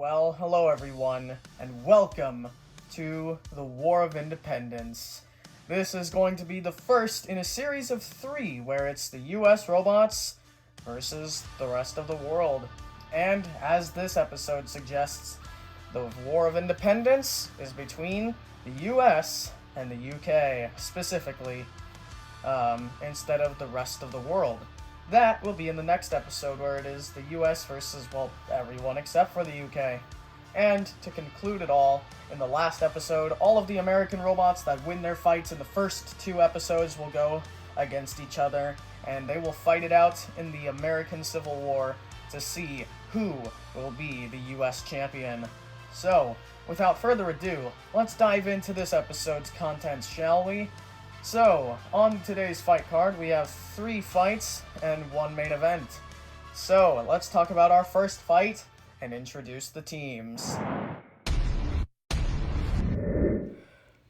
Well, hello everyone, and welcome to the War of Independence. This is going to be the first in a series of 3 where it's the US robots versus the rest of the world. And as this episode suggests, the War of Independence is between the US and the UK, specifically, instead of the rest of the world. That will be in the next episode, where it is the US versus, well, everyone except for the UK. And to conclude it all, in the last episode, all of the American robots that win their fights in the first 2 episodes will go against each other, and they will fight it out in the American Civil War to see who will be the US champion. So, without further ado, let's dive into this episode's contents, shall we? So, on today's fight card, we have 3 fights and 1 main event. So, let's talk about our first fight and introduce the teams.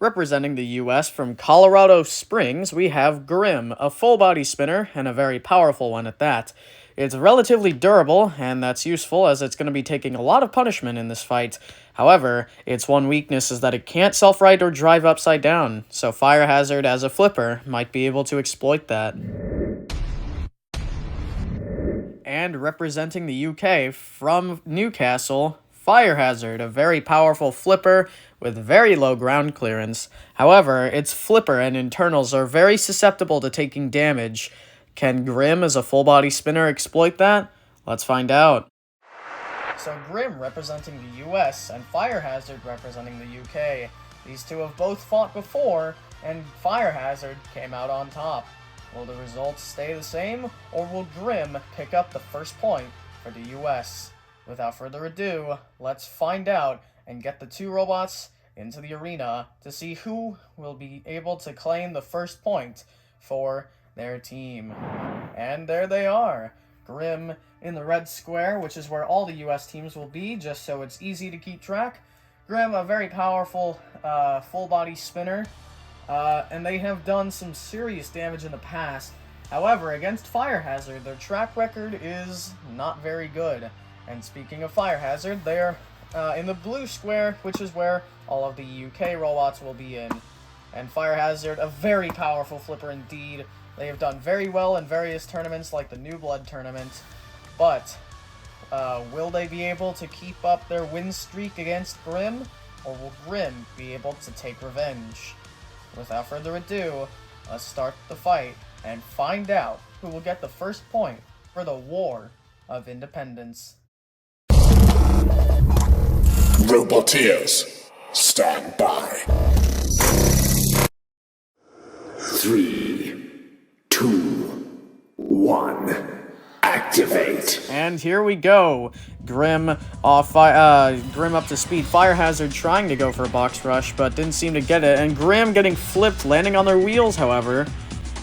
Representing the US from Colorado Springs, we have Grim, a full-body spinner, and a very powerful one at that. It's relatively durable, and that's useful as it's going to be taking a lot of punishment in this fight. However, its one weakness is that it can't self-right or drive upside down, so Fire Hazard as a flipper might be able to exploit that. And representing the UK from Newcastle, Fire Hazard, a very powerful flipper with very low ground clearance. However, its flipper and internals are very susceptible to taking damage. Can Grim as a full-body spinner exploit that? Let's find out. So Grim representing the US and Fire Hazard representing the UK. These two have both fought before, and Fire Hazard came out on top. Will the results stay the same, or will Grim pick up the first point for the US? Without further ado, let's find out and get the 2 robots into the arena to see who will be able to claim the first point for their team. And there they are. Grim in the red square, which is where all the US teams will be, just so it's easy to keep track. Grim, a very powerful full-body spinner, and they have done some serious damage in the past. However, against Fire Hazard, their track record is not very good. And speaking of Fire Hazard, they're in the blue square, which is where all of the UK robots will be in. And Fire Hazard, a very powerful flipper indeed. They have done very well in various tournaments like the New Blood tournament, but will they be able to keep up their win streak against Grim, or will Grim be able to take revenge? Without further ado, let's start the fight and find out who will get the first point for the War of Independence. Roboteers, stand by. 3, 2, 1, activate. And here we go. Grim up to speed. Fire Hazard trying to go for a box rush, but didn't seem to get it. And Grim getting flipped, landing on their wheels, however.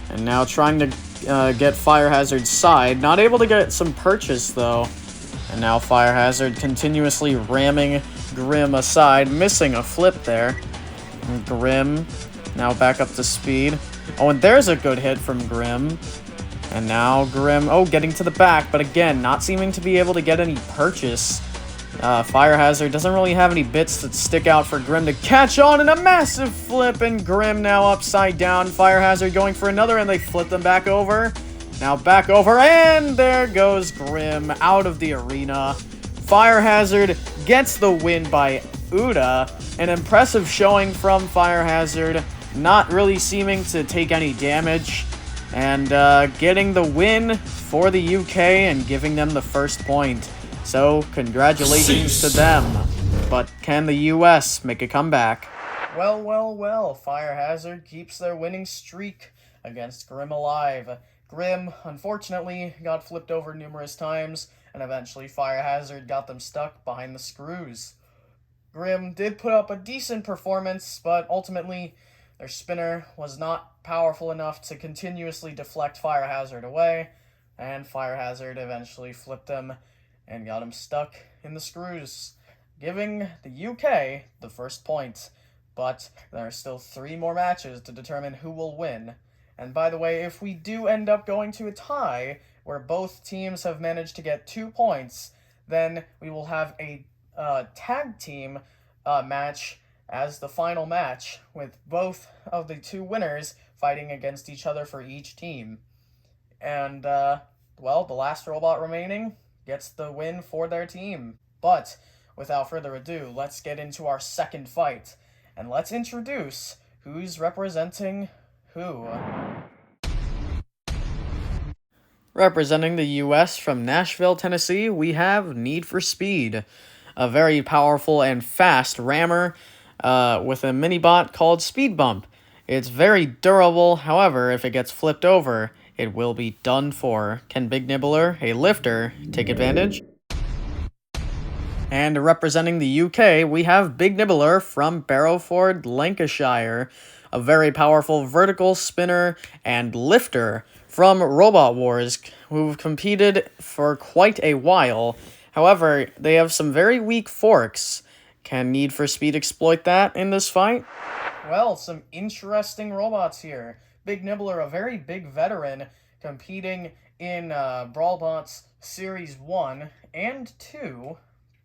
And now trying to get Fire Hazard's side. Not able to get some purchase, though. And now Fire Hazard continuously ramming Grim aside, missing a flip there. And Grim now back up to speed. Oh, and there's a good hit from Grim. And now Grim, getting to the back, but again, not seeming to be able to get any purchase. Fire Hazard doesn't really have any bits that stick out for Grim to catch on, and a massive flip, and Grim now upside down. Fire Hazard going for another, and they flip them back over. Now back over, and there goes Grim out of the arena. Fire Hazard gets the win by Uda. An impressive showing from Fire Hazard, not really seeming to take any damage, and getting the win for the UK and giving them the first point. So, congratulations to them. But can the US make a comeback? Well, Fire Hazard keeps their winning streak against Grim alive. Grim, unfortunately, got flipped over numerous times, and eventually Fire Hazard got them stuck behind the screws. Grim did put up a decent performance, but ultimately their spinner was not powerful enough to continuously deflect Fire Hazard away, and Fire Hazard eventually flipped them and got him stuck in the screws, giving the UK the first point. But there are still 3 more matches to determine who will win. And by the way, if we do end up going to a tie, where both teams have managed to get 2 points, then we will have a tag team match as the final match, with both of the two winners fighting against each other for each team. And, well, the last robot remaining gets the win for their team. But, without further ado, let's get into our second fight. And let's introduce who's representing who. Representing the US from Nashville, Tennessee, we have Need for Speed, a very powerful and fast rammer with a mini-bot called Speed Bump. It's very durable, however, if it gets flipped over, it will be done for. Can Big Nibbler, a lifter, take advantage? And representing the UK, we have Big Nibbler from Barrowford, Lancashire, a very powerful vertical spinner and lifter from Robot Wars, who've competed for quite a while. However, they have some very weak forks. Can Need for Speed exploit that in this fight? Well, some interesting robots here. Big Nibbler, a very big veteran, competing in Brawlbots Series 1 and 2,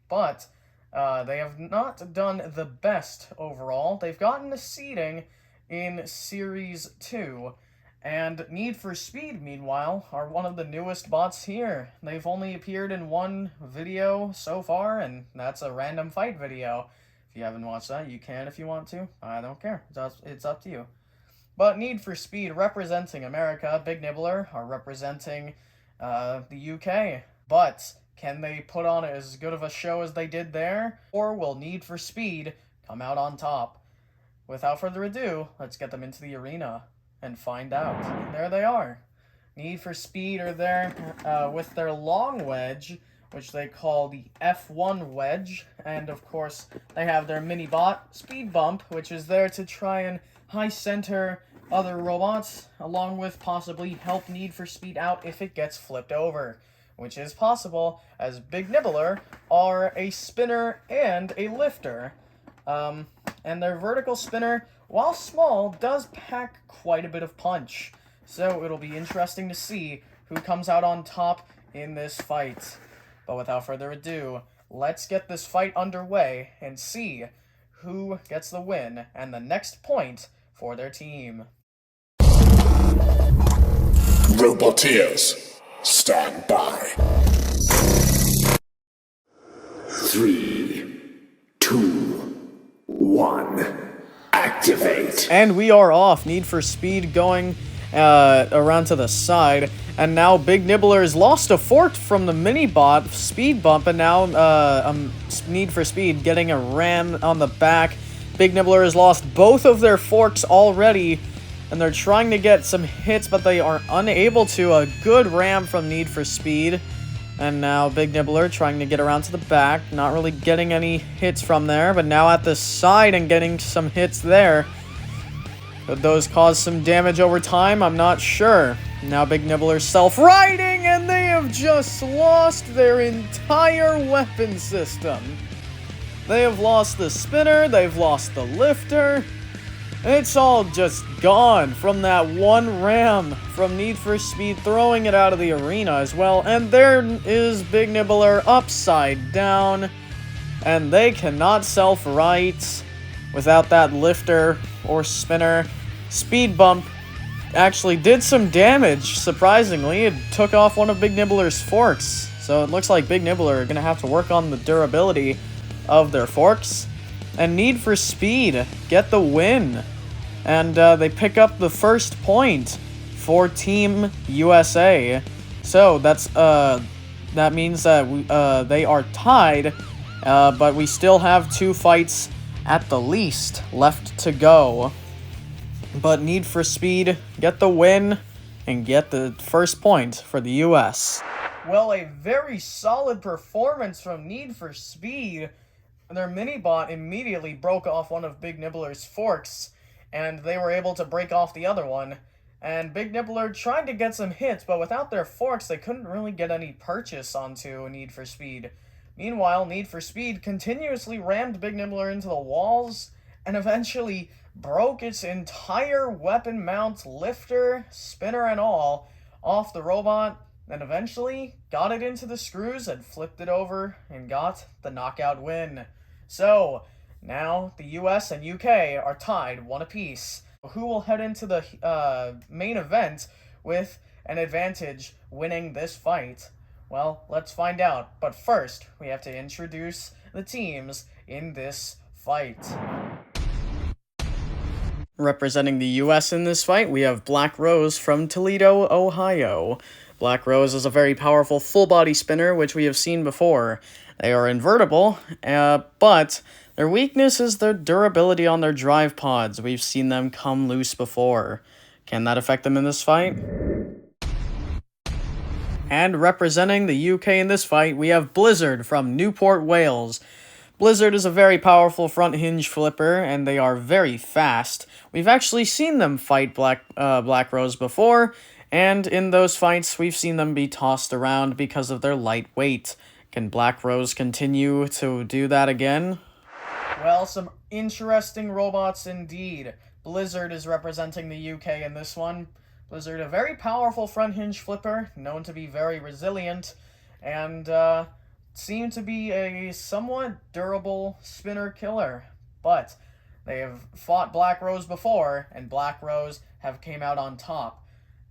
but they have not done the best overall. They've gotten a seeding in Series 2, and Need for Speed, meanwhile, are one of the newest bots here. They've only appeared in one video so far, and that's a random fight video. If you haven't watched that, you can if you want to. I don't care. It's up to you. But Need for Speed, representing America, Big Nibbler are representing the UK. But can they put on as good of a show as they did there? Or will Need for Speed come out on top? Without further ado, let's get them into the arena and find out. And there they are. Need for Speed are there with their long wedge, which they call the F1 wedge. And of course, they have their mini-bot, Speed Bump, which is there to try and high center other robots, along with possibly help Need for Speed out if it gets flipped over, which is possible, as Big Nibbler are a spinner and a lifter. And their vertical spinner, while small, does pack quite a bit of punch. So it'll be interesting to see who comes out on top in this fight. But without further ado, let's get this fight underway and see who gets the win and the next point for their team. Roboteers, stand by. 3, 2, 1, activate. And we are off. Need for Speed going around to the side. And now Big Nibbler has lost a fork from the mini-bot, Speed Bump, and now Need for Speed getting a ram on the back. Big Nibbler has lost both of their forks already, and they're trying to get some hits, but they are unable to. A good ram from Need for Speed. And now Big Nibbler trying to get around to the back, not really getting any hits from there, but now at the side and getting some hits there. Could those cause some damage over time? I'm not sure. Now Big Nibbler's self-riding, and they have just lost their entire weapon system. They have lost the spinner, they've lost the lifter. It's all just gone from that one ram from Need for Speed, throwing it out of the arena as well. And there is Big Nibbler upside down, and they cannot self-right without that lifter or spinner. Speed Bump actually did some damage, surprisingly. It took off one of Big Nibbler's forks. So it looks like Big Nibbler are going to have to work on the durability of their forks. And Need for Speed get the win. And they pick up the first point for Team USA. So that's that means that they are tied, but we still have 2 fights at the least left to go. But Need for Speed get the win and get the first point for the US. Well, a very solid performance from Need for Speed. Their mini-bot immediately broke off one of Big Nibbler's forks, and they were able to break off the other one. And Big Nibbler tried to get some hits, but without their forks, they couldn't really get any purchase onto Need for Speed. Meanwhile, Need for Speed continuously rammed Big Nibbler into the walls, and eventually broke its entire weapon mount, lifter, spinner, and all off the robot, and eventually got got it into the screws and flipped it over and got the knockout win. So, now the US and UK are tied 1 apiece. Who will head into the main event with an advantage winning this fight? Well, let's find out. But first, we have to introduce the teams in this fight. Representing the US in this fight, we have Black Rose from Toledo, Ohio. Black Rose is a very powerful full-body spinner, which we have seen before. They are invertible, but their weakness is their durability on their drive pods. We've seen them come loose before. Can that affect them in this fight? And representing the UK in this fight, we have Blizzard from Newport, Wales. Blizzard is a very powerful front hinge flipper, and they are very fast. We've actually seen them fight Black Rose before, and in those fights, we've seen them be tossed around because of their light weight. Can Black Rose continue to do that again? Well, some interesting robots indeed. Blizzard is representing the UK in this one. Blizzard, a very powerful front hinge flipper, known to be very resilient, and seem to be a somewhat durable spinner killer. But they have fought Black Rose before, and Black Rose have came out on top.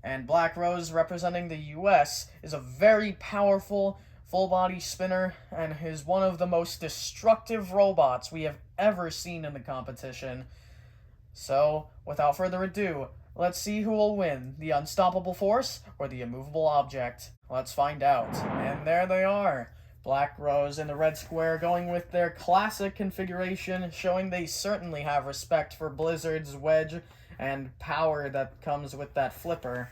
And Black Rose, representing the US, is a very powerful full-body spinner, and is one of the most destructive robots we have ever seen in the competition. So, without further ado, let's see who will win, the unstoppable force or the immovable object. Let's find out. And there they are. Black Rose in the red square going with their classic configuration, showing they certainly have respect for Blizzard's wedge and power that comes with that flipper.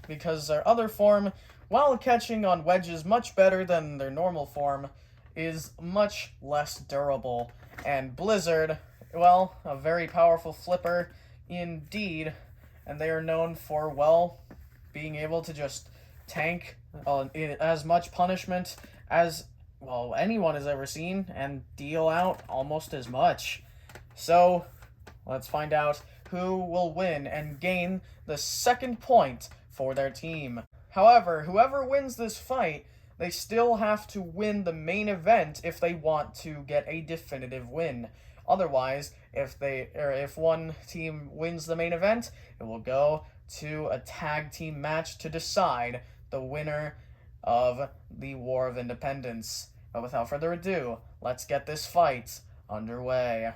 Because their other form, while catching on wedges much better than their normal form, is much less durable. And Blizzard, well, a very powerful flipper indeed, and they are known for, well, being able to just tank as much punishment as, well, anyone has ever seen, and deal out almost as much. So, let's find out who will win and gain the second point for their team. However, whoever wins this fight, they still have to win the main event if they want to get a definitive win. Otherwise, if one team wins the main event, it will go to a tag team match to decide the winner of the War of Independence. But without further ado, let's get this fight underway.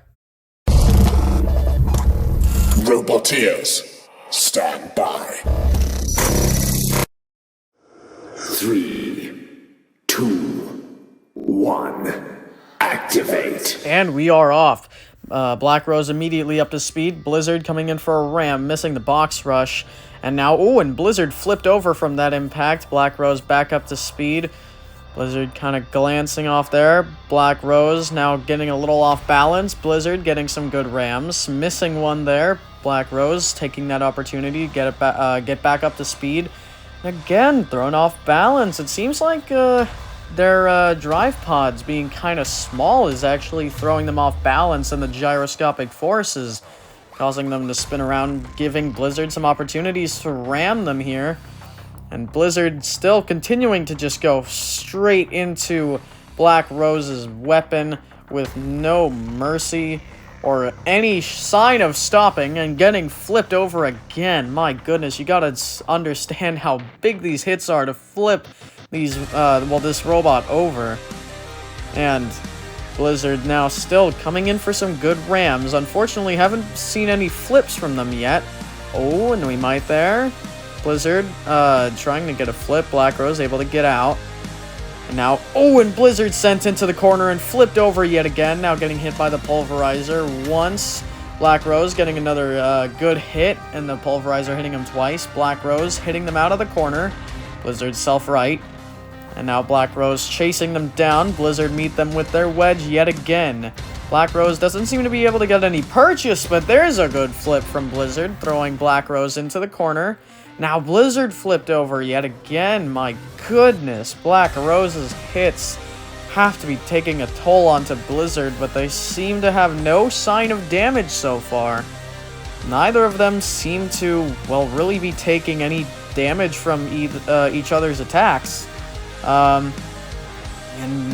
Roboteers, stand by. 3, 2, 1, activate. And we are off. Black Rose immediately up to speed. Blizzard coming in for a ram, missing the box rush. And now, and Blizzard flipped over from that impact. Black Rose back up to speed. Blizzard kind of glancing off there. Black Rose now getting a little off balance. Blizzard getting some good rams. Missing one there. Black Rose taking that opportunity to get back up to speed. Again, thrown off balance. It seems like their drive pods being kind of small is actually throwing them off balance, and the gyroscopic forces causing them to spin around, giving Blizzard some opportunities to ram them here. And Blizzard still continuing to just go straight into Black Rose's weapon with no mercy or any sign of stopping, and getting flipped over again. My goodness, you gotta understand how big these hits are to flip these, this robot over. And Blizzard now still coming in for some good rams. Unfortunately, haven't seen any flips from them yet. Oh, and we might there. Blizzard trying to get a flip. Black Rose able to get out. And now, and Blizzard sent into the corner and flipped over yet again. Now getting hit by the pulverizer once. Black Rose getting another good hit, and the pulverizer hitting him twice. Black Rose hitting them out of the corner. Blizzard self-right. And now Black Rose chasing them down. Blizzard meet them with their wedge yet again. Black Rose doesn't seem to be able to get any purchase, but there's a good flip from Blizzard, throwing Black Rose into the corner. Now Blizzard flipped over yet again. My goodness, Black Rose's hits have to be taking a toll onto Blizzard, but they seem to have no sign of damage so far. Neither of them seem to, well, really be taking any damage from each other's attacks. And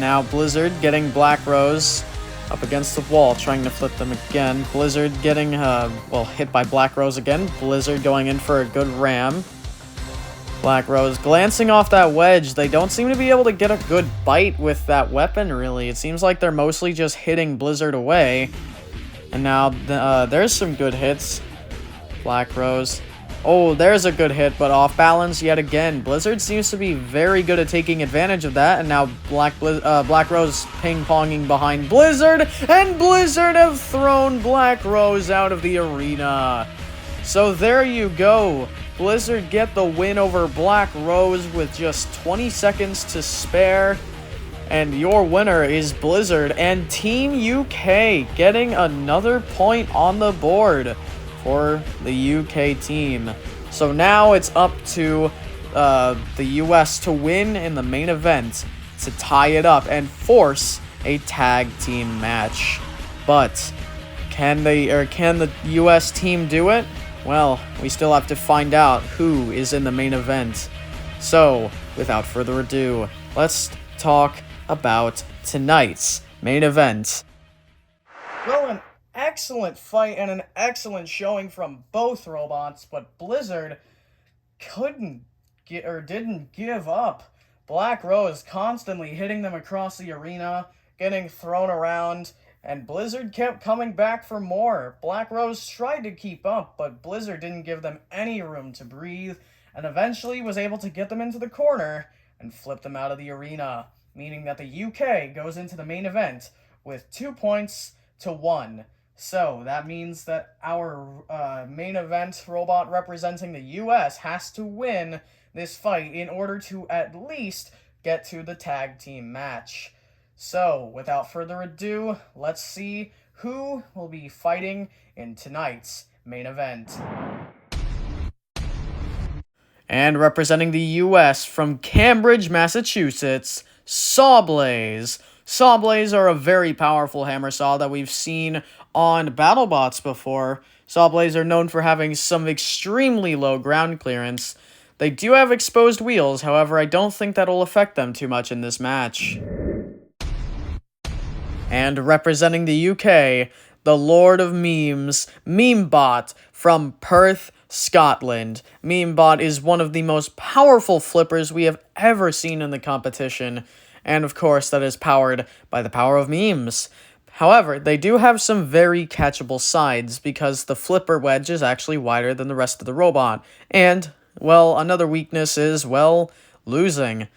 now Blizzard getting Black Rose up against the wall, trying to flip them again. Blizzard getting, hit by Black Rose again. Blizzard going in for a good ram. Black Rose glancing off that wedge. They don't seem to be able to get a good bite with that weapon, really. It seems like they're mostly just hitting Blizzard away. And now there's some good hits. Black Rose. Oh, there's a good hit, but off balance yet again. Blizzard seems to be very good at taking advantage of that, and now Black Rose ping-ponging behind Blizzard, and Blizzard have thrown Black Rose out of the arena. So there you go. Blizzard get the win over Black Rose with just 20 seconds to spare. And your winner is Blizzard, and Team UK getting another point on the board for the UK team. So now it's up to the US to win in the main event to tie it up and force a tag team match. But can the US team do it? Well, we still have to find out who is in the main event. So, without further ado, let's talk about tonight's main event. Well, an excellent fight and an excellent showing from both robots, but Blizzard didn't give up. Black Rose constantly hitting them across the arena, getting thrown around, and Blizzard kept coming back for more. Black Rose tried to keep up, but Blizzard didn't give them any room to breathe, and eventually was able to get them into the corner and flip them out of the arena, meaning that the UK goes into the main event with 2 points to 1. So that means that our main event robot representing the US has to win this fight in order to at least get to the tag team match. So, without further ado, let's see who will be fighting in tonight's main event. And representing the US from Cambridge, Massachusetts, Sawblaze. Sawblaze are a very powerful hammer saw that we've seen on BattleBots before. Sawblaze are known for having some extremely low ground clearance. They do have exposed wheels, however, I don't think that'll affect them too much in this match. And representing the UK, the Lord of Memes, MEMEBOT from Perth, Scotland. MEMEBOT is one of the most powerful flippers we have ever seen in the competition, and of course that is powered by the power of memes. However, they do have some very catchable sides because the flipper wedge is actually wider than the rest of the robot, and, well, another weakness is, well, losing.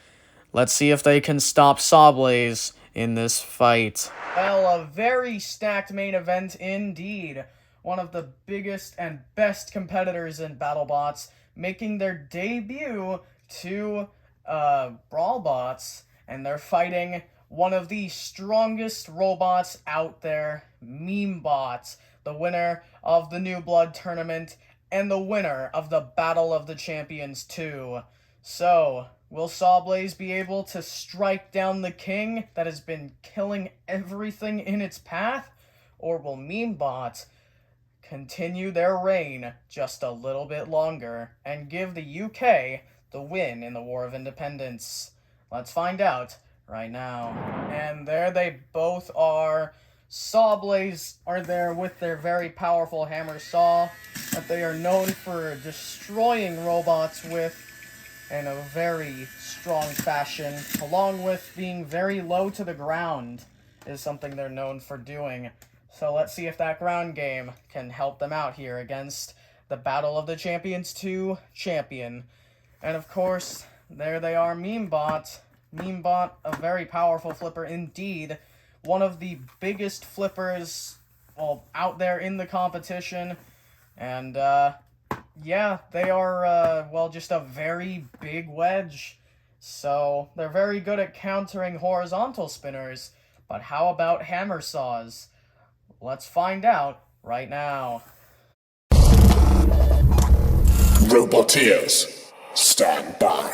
Let's see if they can stop Sawblaze in this fight. Well, a very stacked main event indeed. One of the biggest and best competitors in BattleBots making their debut to Brawlbots, and they're fighting one of the strongest robots out there, MEMEBOT, the winner of the New Blood tournament and the winner of the Battle of the Champions 2. So, will Sawblaze be able to strike down the king that has been killing everything in its path? Or will MEMEBOT continue their reign just a little bit longer and give the UK the win in the War of Independence? Let's find out right now. And there they both are. Sawblaze are there with their very powerful hammer saw that they are known for destroying robots with in a very strong fashion, along with being very low to the ground is something they're known for doing. So let's see if that ground game can help them out here against the Battle of the Champions 2 champion. And of course, there they are, MEMEBOT. MEMEBOT, a very powerful flipper indeed. One of the biggest flippers, well, out there in the competition. And, yeah, they are, just a very big wedge. So, they're very good at countering horizontal spinners. But how about hammer saws? Let's find out right now. Roboteers, stand by.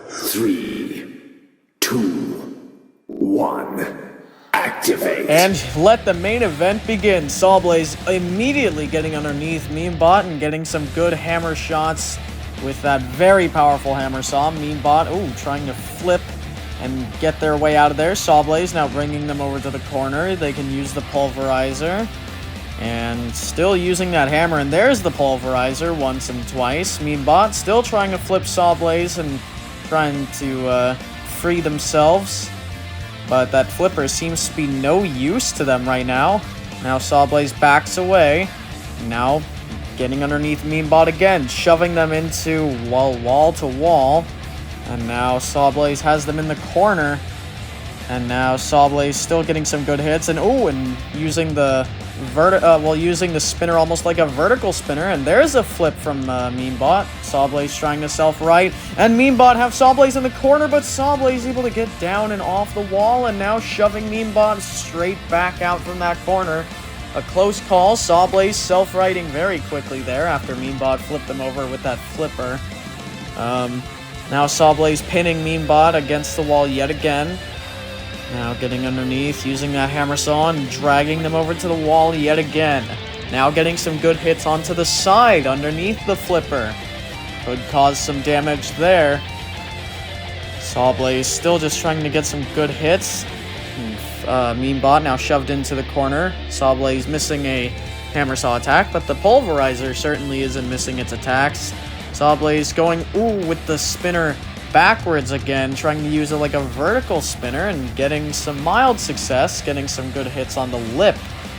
3, 2, 1, activate. And let the main event begin. Sawblaze immediately getting underneath MEMEBOT and getting some good hammer shots with that very powerful hammer saw. MEMEBOT, trying to flip and get their way out of there. Sawblaze now bringing them over to the corner. They can use the pulverizer. And still using that hammer, and there's the pulverizer once and twice. MEMEBOT still trying to flip Sawblaze and trying to free themselves. But that flipper seems to be no use to them right now. Now Sawblaze backs away. Now getting underneath MEMEBOT again, shoving them into wall to wall. And now Sawblaze has them in the corner. And now Sawblaze still getting some good hits. And using the using the spinner almost like a vertical spinner. And there's a flip from MEMEBOT. Sawblaze trying to self-right. And MEMEBOT have Sawblaze in the corner, but Sawblaze able to get down and off the wall. And now shoving MEMEBOT straight back out from that corner. A close call. Sawblaze self-righting very quickly there after MEMEBOT flipped them over with that flipper. Now Sawblaze pinning MEMEBOT against the wall yet again. Now getting underneath, using that hammer saw and dragging them over to the wall yet again. Now getting some good hits onto the side underneath the flipper. Could cause some damage there. Sawblaze still just trying to get some good hits. MEMEBOT now shoved into the corner. Sawblaze missing a hammer saw attack, but the pulverizer certainly isn't missing its attacks. Sawblaze going, with the spinner backwards again, trying to use it like a vertical spinner and getting some mild success, getting some good hits on the lip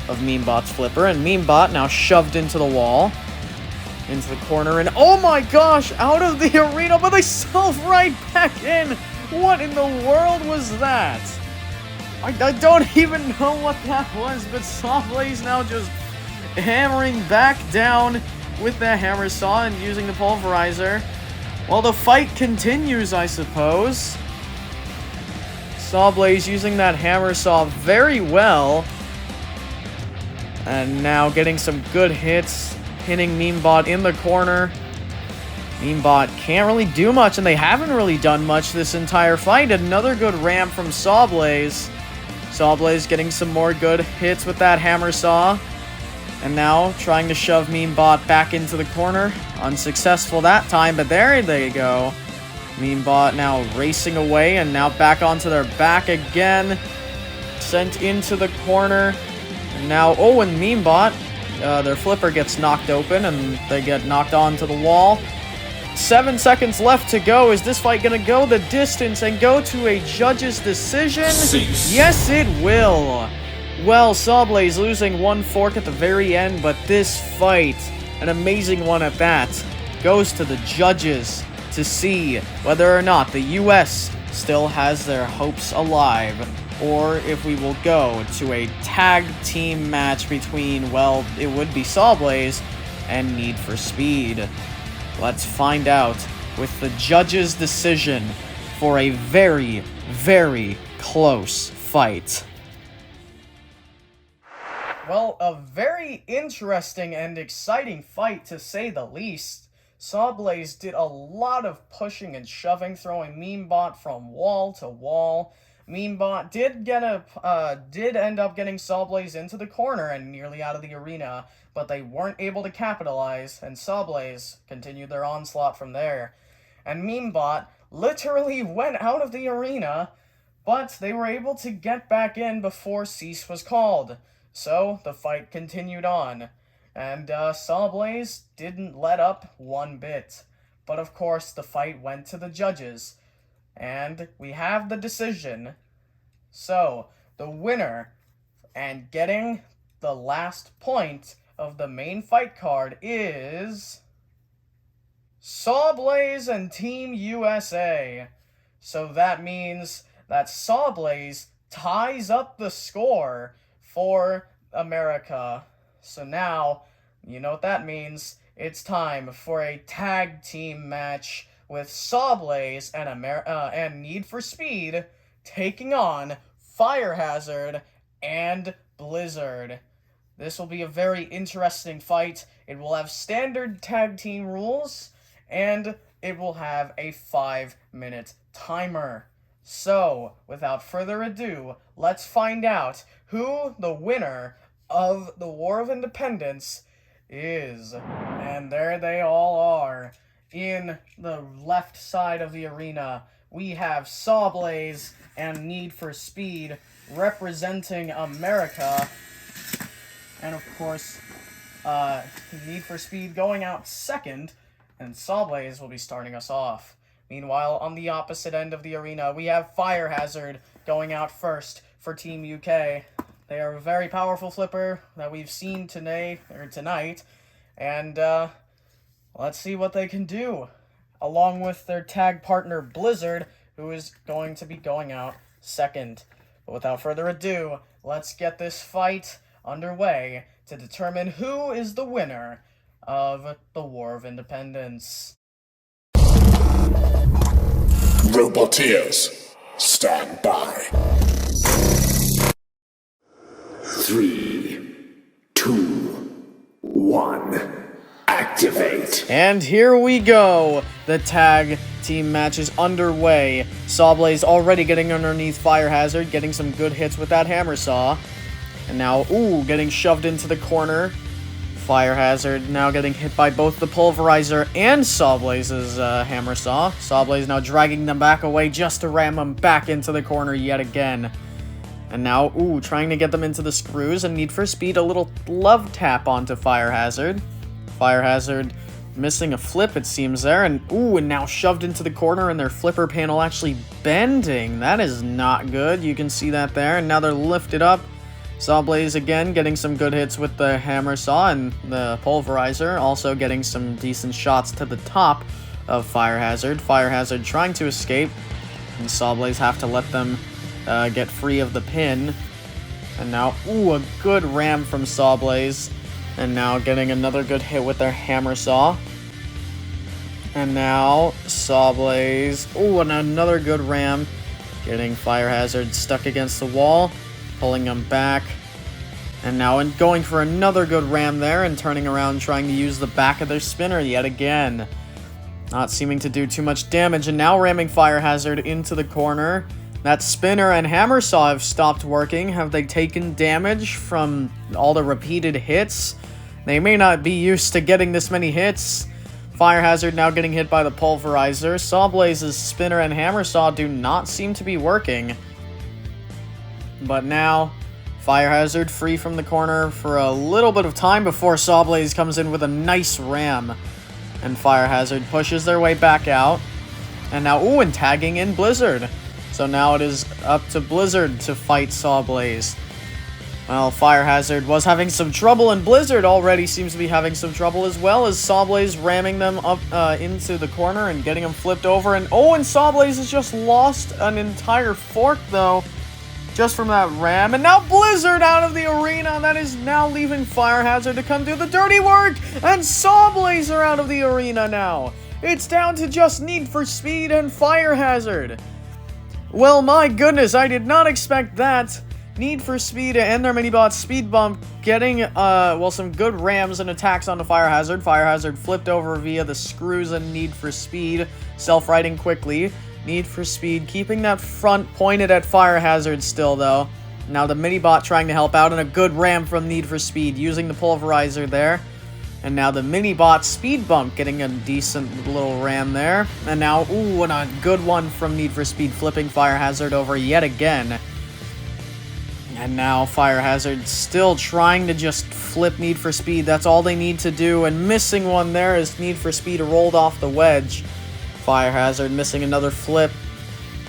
of MEMEBOT's flipper. And MEMEBOT now shoved into the wall, into the corner, and oh my gosh, out of the arena, but they self-right back in. What in the world was that? I don't even know what that was, but Sawblaze now just hammering back down with that hammer saw and using the pulverizer. Well, the fight continues, I suppose. Sawblaze using that hammer saw very well. And now getting some good hits, pinning MEMEBOT in the corner. MEMEBOT can't really do much, and they haven't really done much this entire fight. Another good ram from Sawblaze. Sawblaze getting some more good hits with that hammer saw. And now trying to shove MEMEBOT back into the corner. Unsuccessful that time, but there they go. MEMEBOT now racing away and now back onto their back again. Sent into the corner. And now, and MEMEBOT, their flipper gets knocked open and they get knocked onto the wall. 7 seconds left to go. Is this fight gonna go the distance and go to a judge's decision? Cease. Yes, it will. Well, Sawblaze losing one fork at the very end, but this fight, an amazing one at that, goes to the judges to see whether or not the US still has their hopes alive, or if we will go to a tag team match between, well, it would be Sawblaze and Need for Speed. Let's find out with the judges' decision for a very, very close fight. Well, a very interesting and exciting fight, to say the least. Sawblaze did a lot of pushing and shoving, throwing MEMEBOT from wall to wall. MEMEBOT did end up getting Sawblaze into the corner and nearly out of the arena, but they weren't able to capitalize, and Sawblaze continued their onslaught from there. And MEMEBOT literally went out of the arena, but they were able to get back in before cease was called. So, the fight continued on, and Sawblaze didn't let up one bit. But of course, the fight went to the judges, and we have the decision. So, the winner, and getting the last point of the main fight card, is Sawblaze and Team USA. So that means that Sawblaze ties up the score for America. So now, you know what that means. It's time for a tag team match with Sawblaze and Need for Speed taking on Fire Hazard and BLIZZAR. This will be a very interesting fight. It will have standard tag team rules, and it will have a 5-minute timer. So, without further ado, let's find out who the winner of the War of Independence is. And there they all are. In the left side of the arena, we have Sawblaze and Need for Speed representing America. And of course, Need for Speed going out second, and Sawblaze will be starting us off. Meanwhile, on the opposite end of the arena, we have Fire Hazard going out first for Team UK. They are a very powerful flipper that we've seen tonight, and let's see what they can do, along with their tag partner BLIZZAR, who is going to be going out second. But without further ado, let's get this fight underway to determine who is the winner of the War of Independence. Roboteers, stand by. 3, 2, 1, activate. And here we go. The tag team match is underway. Sawblaze already getting underneath Fire Hazard, getting some good hits with that hammer saw. And now, getting shoved into the corner. Fire Hazard now getting hit by both the Pulverizer and Sawblaze's hammer saw. Sawblaze now dragging them back away just to ram them back into the corner yet again. And now, trying to get them into the screws, and Need for Speed a little love tap onto Fire Hazard. Fire Hazard missing a flip, it seems there, and now shoved into the corner, and their flipper panel actually bending. That is not good. You can see that there, and now they're lifted up. Sawblaze again getting some good hits with the hammer saw and the Pulverizer, also getting some decent shots to the top of Fire Hazard. Fire Hazard trying to escape, and Sawblaze have to let them get free of the pin. And now, a good ram from Sawblaze, and now getting another good hit with their hammer saw. And now Sawblaze, and another good ram, getting Fire Hazard stuck against the wall, pulling them back, and now going for another good ram there, and turning around trying to use the back of their spinner yet again. Not seeming to do too much damage, and now ramming Fire Hazard into the corner. That spinner and hammer saw have stopped working. Have they taken damage from all the repeated hits? They may not be used to getting this many hits. Fire Hazard now getting hit by the Pulverizer. Sawblaze's spinner and hammer saw do not seem to be working. But now, Fire Hazard free from the corner for a little bit of time before Sawblaze comes in with a nice ram. And Fire Hazard pushes their way back out. And now, and tagging in BLIZZAR. So now it is up to BLIZZAR to fight Sawblaze. Well, Fire Hazard was having some trouble, and BLIZZAR already seems to be having some trouble as well, as Sawblaze ramming them up into the corner and getting them flipped over. And and Sawblaze has just lost an entire fork, though, just from that ram. And now BLIZZAR out of the arena. That is now leaving Fire Hazard to come do the dirty work. And Sawblaze are out of the arena now. It's down to just Need for Speed and Fire Hazard. Well, my goodness, I did not expect that. Need for Speed and their MEMEBOT Speed Bump getting, some good rams and attacks onto Fire Hazard. Fire Hazard flipped over via the screws and Need for Speed, self-righting quickly. Need for Speed keeping that front pointed at Fire Hazard still, though. Now the MEMEBOT trying to help out, and a good ram from Need for Speed, using the Pulverizer there. And now the MEMEBOT Speed Bump getting a decent little ram there. And now, and a good one from Need for Speed, flipping Fire Hazard over yet again. And now Fire Hazard still trying to just flip Need for Speed. That's all they need to do. And missing one there as Need for Speed rolled off the wedge. Fire Hazard missing another flip.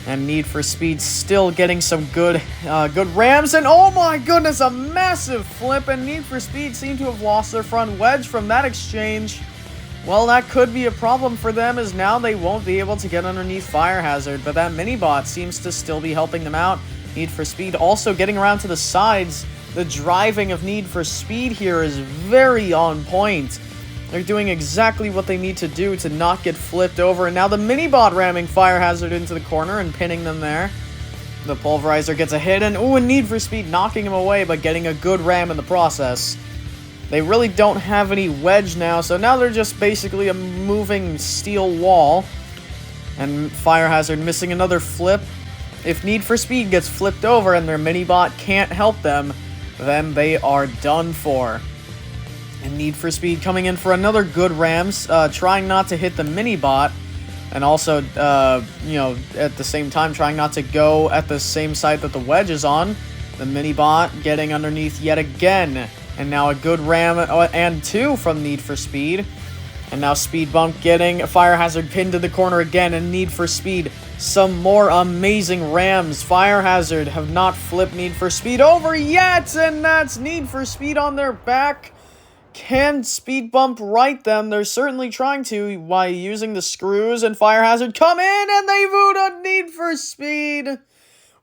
And Need for Speed still getting some good rams. And oh my goodness, a massive flip. And Need for Speed seem to have lost their front wedge from that exchange. Well, that could be a problem for them, as now they won't be able to get underneath Fire Hazard. But that MEMEBOT seems to still be helping them out. Need for Speed also getting around to the sides. The driving of Need for Speed here is very on point. They're doing exactly what they need to do to not get flipped over. And now the MEMEBOT ramming Fire Hazard into the corner and pinning them there. The Pulverizer gets a hit, and and Need for Speed knocking him away, but getting a good ram in the process. They really don't have any wedge now, so now they're just basically a moving steel wall. And Fire Hazard missing another flip. if Need for Speed gets flipped over and their mini-bot can't help them, then they are done for. And Need for Speed coming in for another good rams, trying not to hit the mini-bot, and also, you know, at the same time trying not to go at the same side that the wedge is on. The mini-bot getting underneath yet again, and now a good ram and two from Need for Speed. And now Speed Bump getting Fire Hazard pinned to the corner again, and Need for Speed some more amazing rams. Fire Hazard have not flipped Need for Speed over yet, and that's Need for Speed on their back. Can Speed Bump right them? They're certainly trying to by using the screws, and Fire Hazard come in, and they vote on Need for Speed.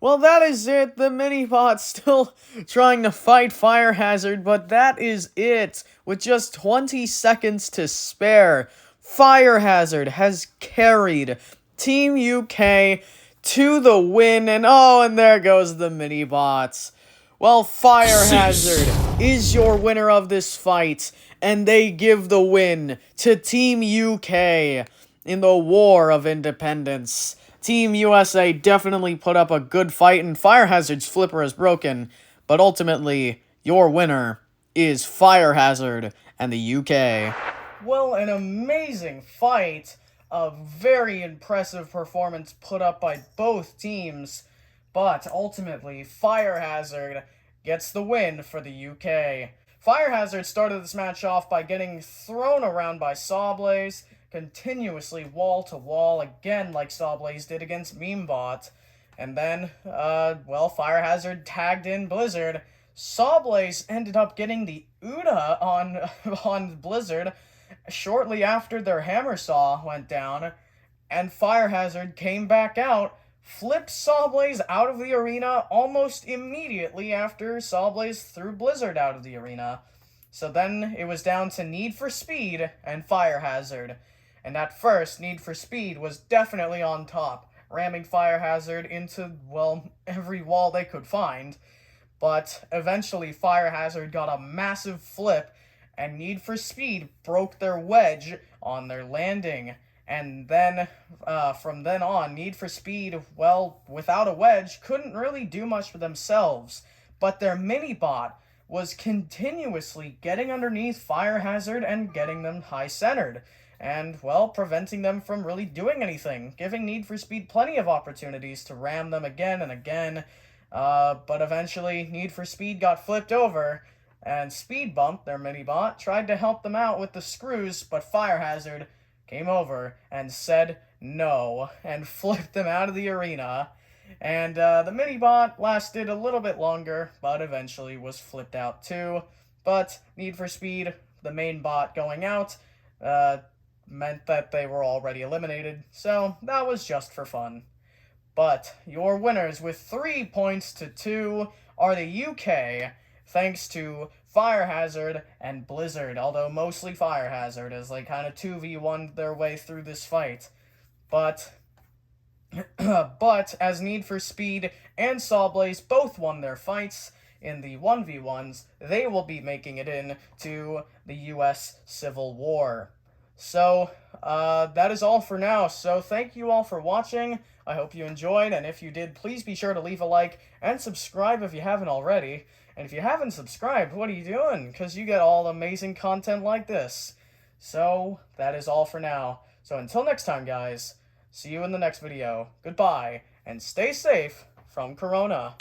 Well, that is it. The mini-bot's still trying to fight Fire Hazard, but that is it. With just 20 seconds to spare, Fire Hazard has carried Team UK to the win, and oh, and there goes the mini-bots. Well, Fire Hazard is your winner of this fight, and they give the win to Team UK in the War of Independence. Team USA definitely put up a good fight, and Fire Hazard's flipper is broken, but ultimately, your winner is Fire Hazard and the UK. Well, an amazing fight, a very impressive performance put up by both teams, but ultimately, Fire Hazard gets the win for the UK. Fire Hazard started this match off by getting thrown around by Sawblaze, continuously wall-to-wall, again like Sawblaze did against MEMEBOT. And then, well, Fire Hazard tagged in Blizzard. Sawblaze ended up getting the UDA on Blizzard shortly after their hammer saw went down, and Fire Hazard came back out, flipped Sawblaze out of the arena almost immediately after Sawblaze threw Blizzard out of the arena. So then it was down to Need for Speed and Fire Hazard. And at first, Need for Speed was definitely on top, ramming Fire Hazard into, well, every wall they could find. But eventually Fire Hazard got a massive flip, and Need for Speed broke their wedge on their landing. And then, from then on, Need for Speed, well, without a wedge, couldn't really do much for themselves. But their mini-bot was continuously getting underneath Fire Hazard and getting them high-centered. And, well, preventing them from really doing anything, giving Need for Speed plenty of opportunities to ram them again and again. But eventually, Need for Speed got flipped over, and Speed Bump, their mini-bot, tried to help them out with the screws, but Fire Hazard came over and said no, and flipped them out of the arena. And the mini-bot lasted a little bit longer, but eventually was flipped out too. But Need for Speed, the main bot going out, meant that they were already eliminated, so that was just for fun. But your winners with 3 points to 2 are the UK, thanks to Fire Hazard and Blizzard, although mostly Fire Hazard, as they kind of 2v1'd their way through this fight. But as Need for Speed and Sawblaze both won their fights in the 1v1s, they will be making it in to the US Civil War. So, that is all for now, so thank you all for watching. I hope you enjoyed, and if you did, please be sure to leave a like and subscribe if you haven't already. And if you haven't subscribed, what are you doing? Because you get all amazing content like this. So, that is all for now. So until next time, guys, see you in the next video. Goodbye, and stay safe from Corona.